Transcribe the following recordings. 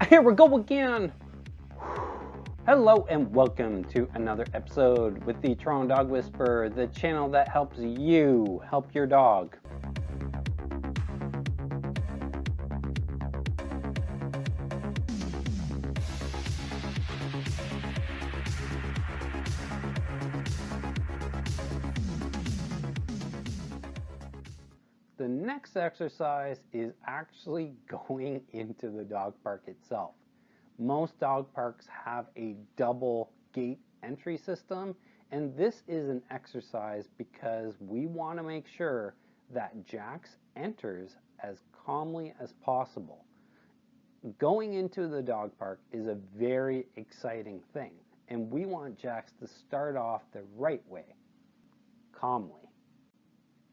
Here we go again. Hello and welcome to another episode with the Toronto Dog Whisperer, the channel that helps you help your dog. The next exercise is actually going into the dog park itself. Most dog parks have a double gate entry system, and this is an exercise because we want to make sure that Jax enters as calmly as possible. Going into the dog park is a very exciting thing, and we want Jax to start off the right way, calmly.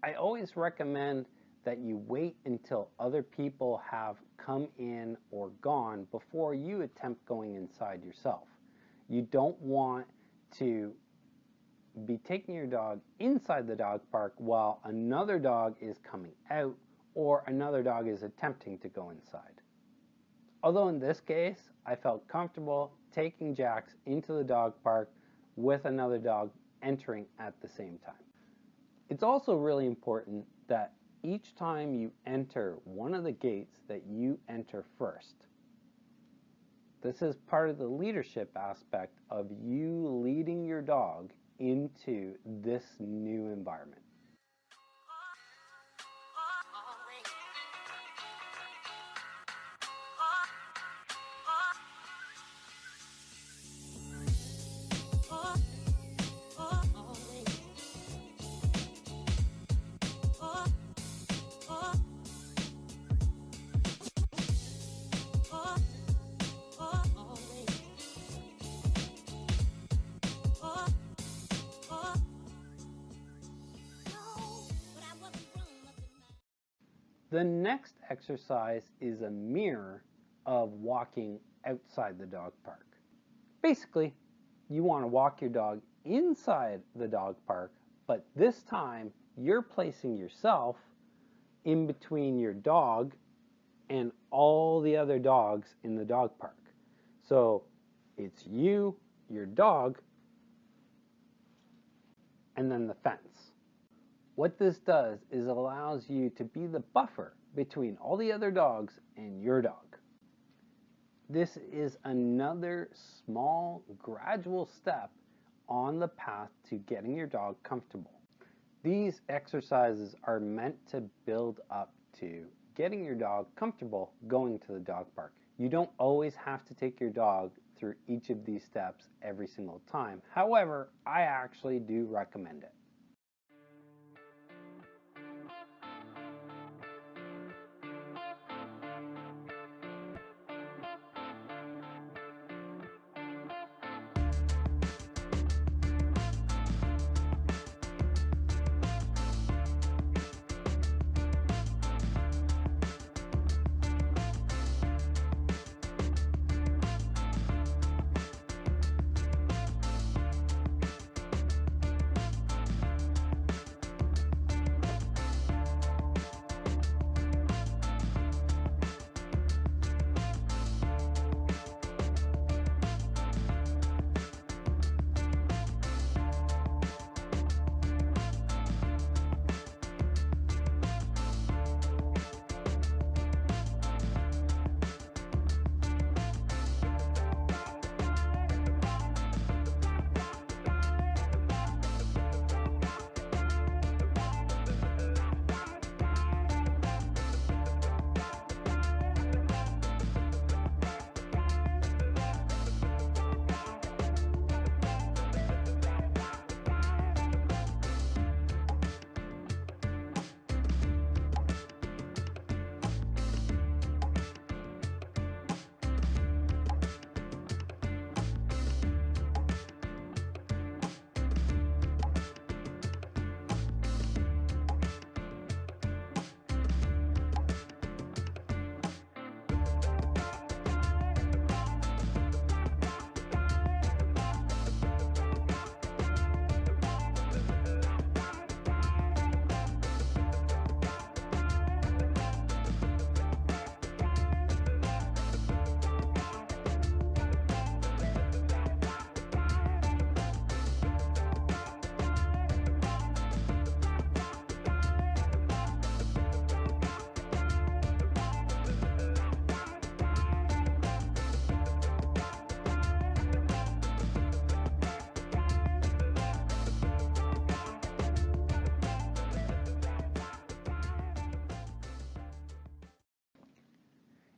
I always recommend that you wait until other people have come in or gone before you attempt going inside yourself. You don't want to be taking your dog inside the dog park while another dog is coming out or another dog is attempting to go inside. Although in this case, I felt comfortable taking Jax into the dog park with another dog entering at the same time. It's also really important that each time you enter one of the gates that you enter first. This is part of the leadership aspect of you leading your dog into this new environment. The next exercise is a mirror of walking outside the dog park. Basically, you want to walk your dog inside the dog park, but this time you're placing yourself in between your dog and all the other dogs in the dog park. So it's you, your dog, and then the fence. What this does is allows you to be the buffer between all the other dogs and your dog. This is another small, gradual step on the path to getting your dog comfortable. These exercises are meant to build up to getting your dog comfortable going to the dog park. You don't always have to take your dog through each of these steps every single time. However, I actually do recommend it.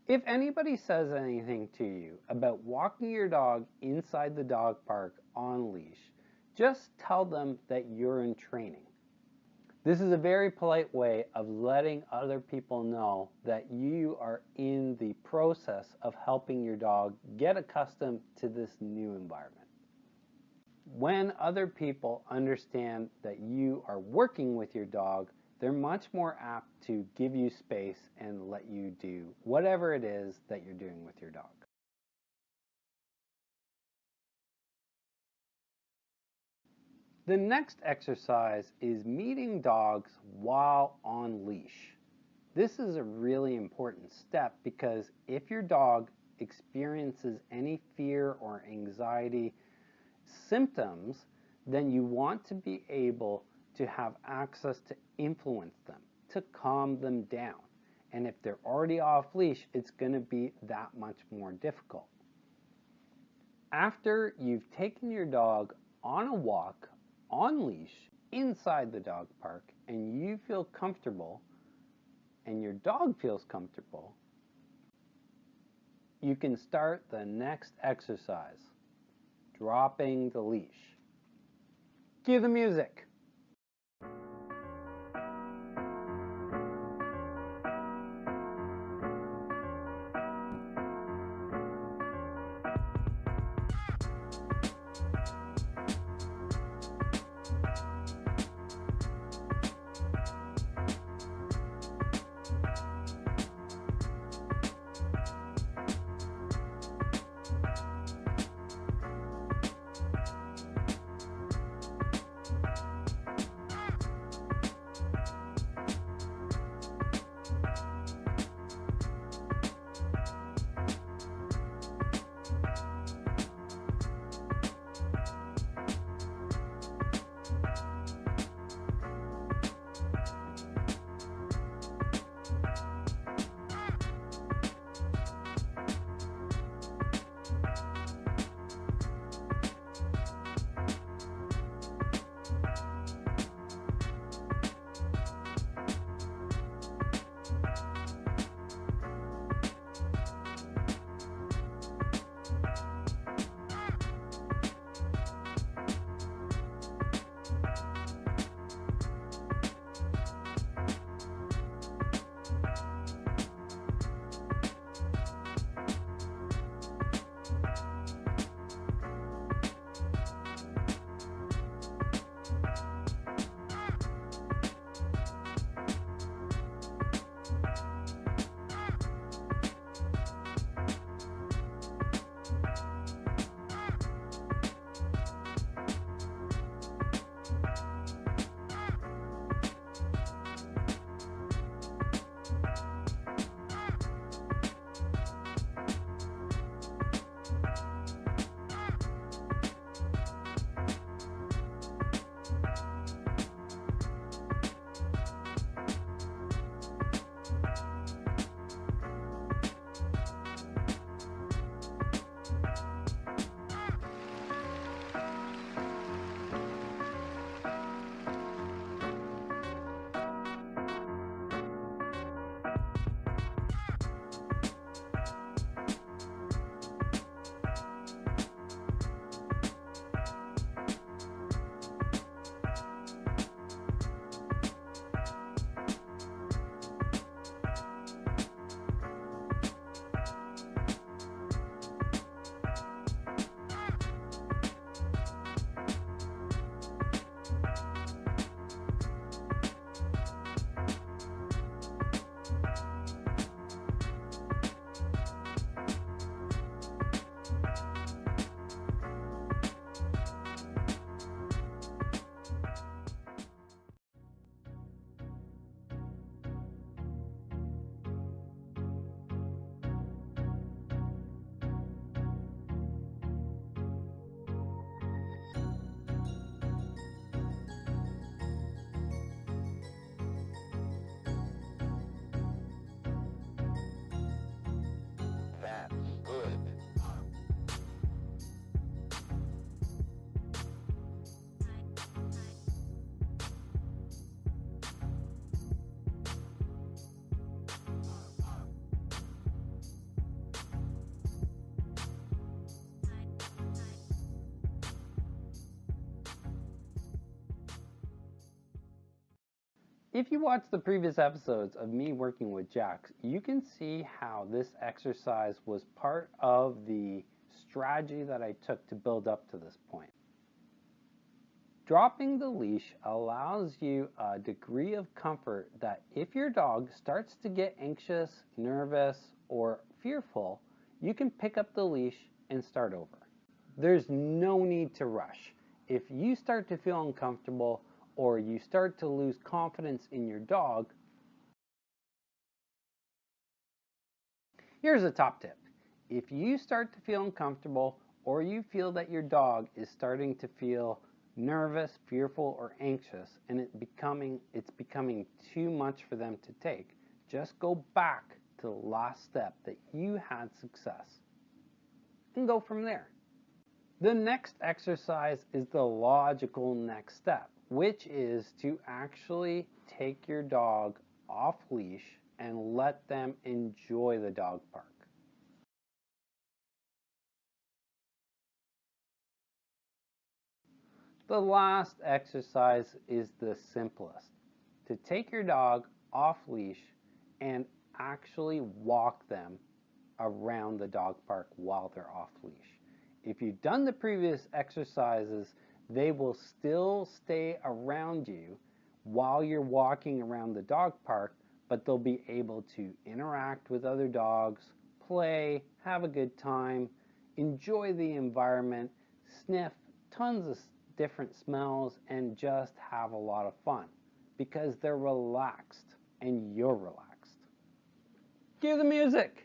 If anybody says anything to you about walking your dog inside the dog park on leash, just tell them that you're in training. This is a very polite way of letting other people know that you are in the process of helping your dog get accustomed to this new environment. When other people understand that you are working with your dog, they're much more apt to give you space and let you do whatever it is that you're doing with your dog. The next exercise is meeting dogs while on leash. This is a really important step because if your dog experiences any fear or anxiety symptoms, then you want to be able to have access to influence them, to calm them down. And if they're already off leash, it's going to be that much more difficult. After you've taken your dog on a walk on leash inside the dog park and you feel comfortable and your dog feels comfortable, you can start the next exercise, dropping the leash. Cue the music. If you watch the previous episodes of me working with Jax, you can see how this exercise was part of the strategy that I took to build up to this point. Dropping the leash allows you a degree of comfort that if your dog starts to get anxious, nervous, or fearful, you can pick up the leash and start over. There's no need to rush. If you start to feel uncomfortable or you start to lose confidence in your dog, here's a top tip. If you start to feel uncomfortable or you feel that your dog is starting to feel nervous, fearful, or anxious, and it's becoming too much for them to take, just go back to the last step that you had success and go from there. The next exercise is the logical next step, which is to actually take your dog off leash and let them enjoy the dog park. The last exercise is the simplest. To take your dog off leash and actually walk them around the dog park while they're off leash. If you've done the previous exercises, they will still stay around you while you're walking around the dog park, but they'll be able to interact with other dogs, play, have a good time, enjoy the environment, sniff tons of different smells, and just have a lot of fun because they're relaxed and you're relaxed. Cue the music.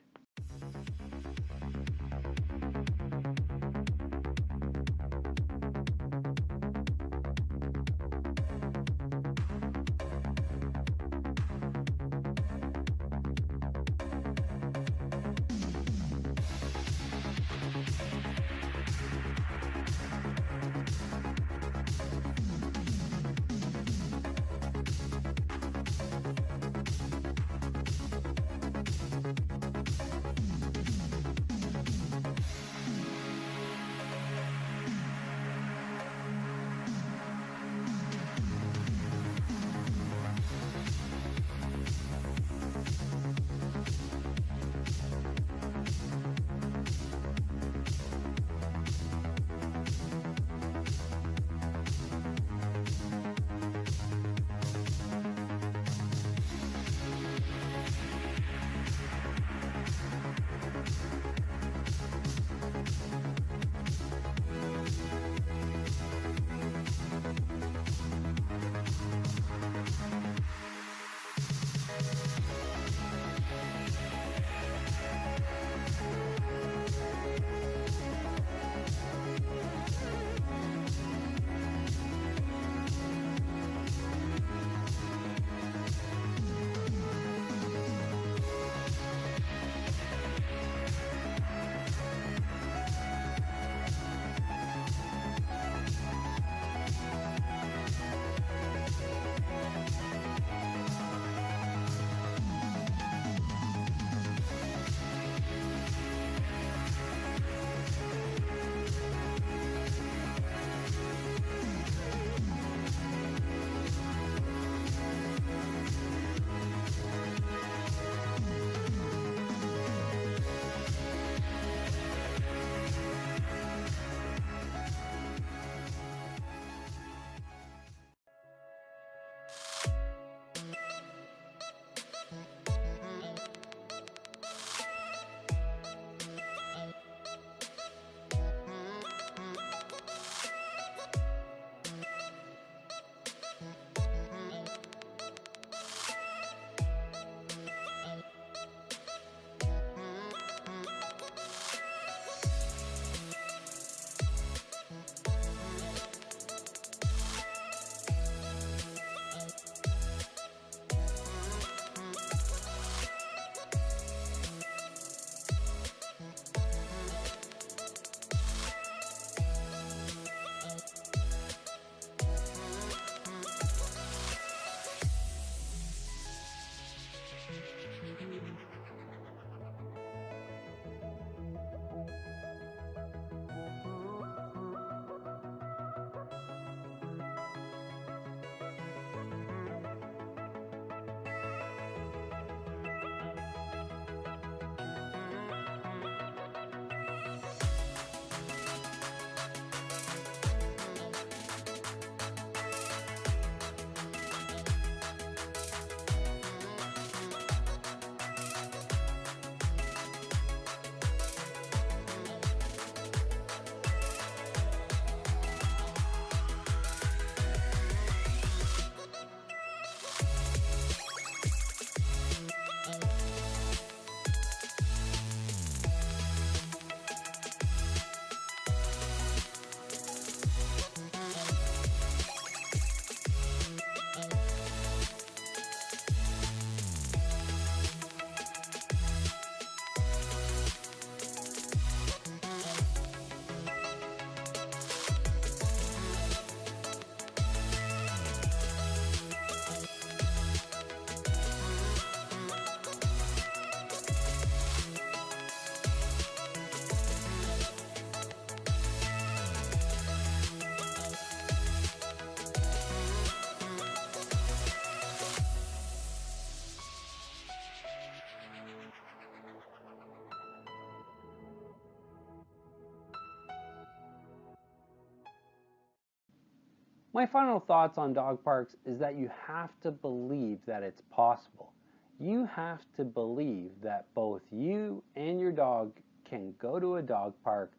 My final thoughts on dog parks is that you have to believe that it's possible. You have to believe that both you and your dog can go to a dog park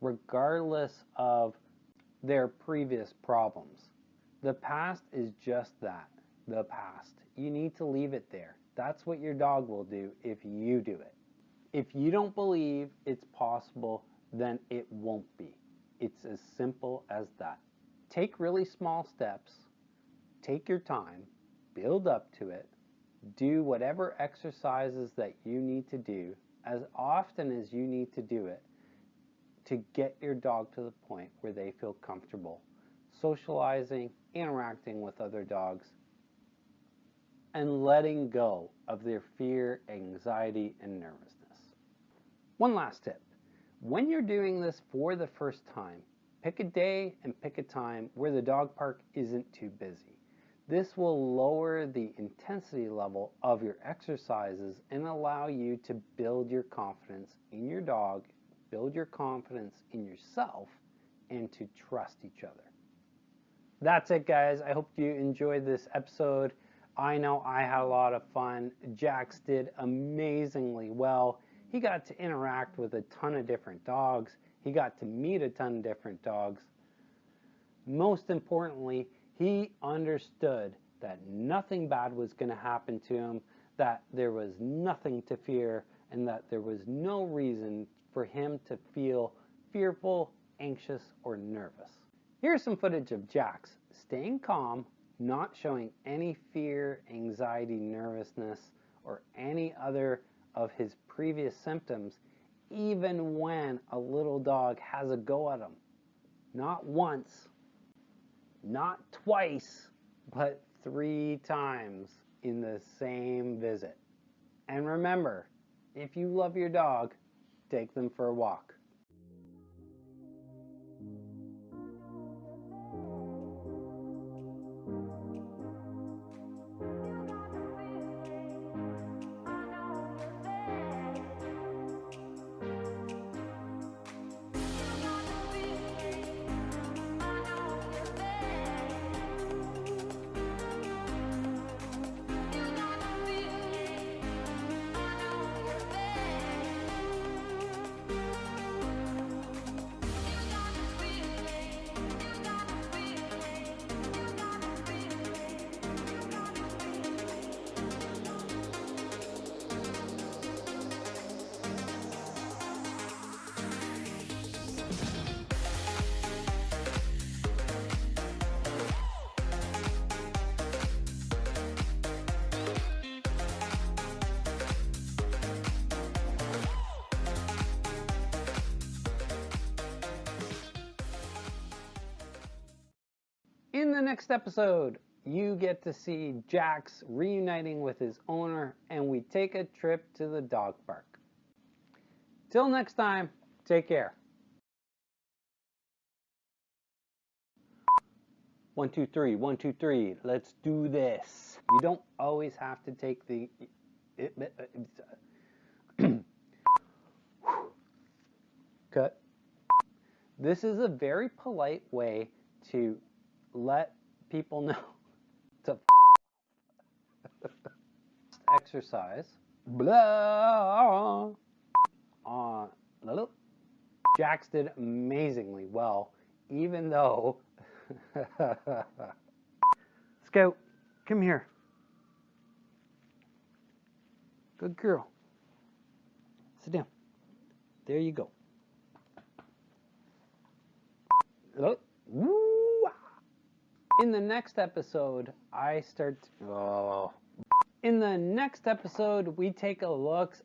regardless of their previous problems. The past is just that, the past. You need to leave it there. That's what your dog will do if you do it. If you don't believe it's possible, then it won't be. It's as simple as that. Take really small steps, take your time, build up to it, do whatever exercises that you need to do as often as you need to do it to get your dog to the point where they feel comfortable socializing, interacting with other dogs, and letting go of their fear, anxiety, and nervousness. One last tip. When you're doing this for the first time, pick a day and pick a time where the dog park isn't too busy. This will lower the intensity level of your exercises and allow you to build your confidence in your dog, build your confidence in yourself, and to trust each other. That's it, guys. I hope you enjoyed this episode. I know I had a lot of fun. Jax did amazingly well. He got to interact with a ton of different dogs. He got to meet a ton of different dogs. Most importantly, he understood that nothing bad was going to happen to him, that there was nothing to fear, and that there was no reason for him to feel fearful, anxious, or nervous. Here's some footage of Jax staying calm, not showing any fear, anxiety, nervousness, or any other of his previous symptoms, even when a little dog has a go at him. Not once, not twice, but 3 times in the same visit. And remember, if you love your dog, take them for a walk. In the next episode, you get to see Jax reuniting with his owner, and we take a trip to the dog park. Till next time, take care. 1, 2, 3, 1, 2, 3. Let's do this. You don't always have to take the... Cut. This is a very polite way to let people know to exercise. Blah. Jax did amazingly well, even though Scout, come here. Good girl. Sit down. There you go. In the next episode, in the next episode, we take a look.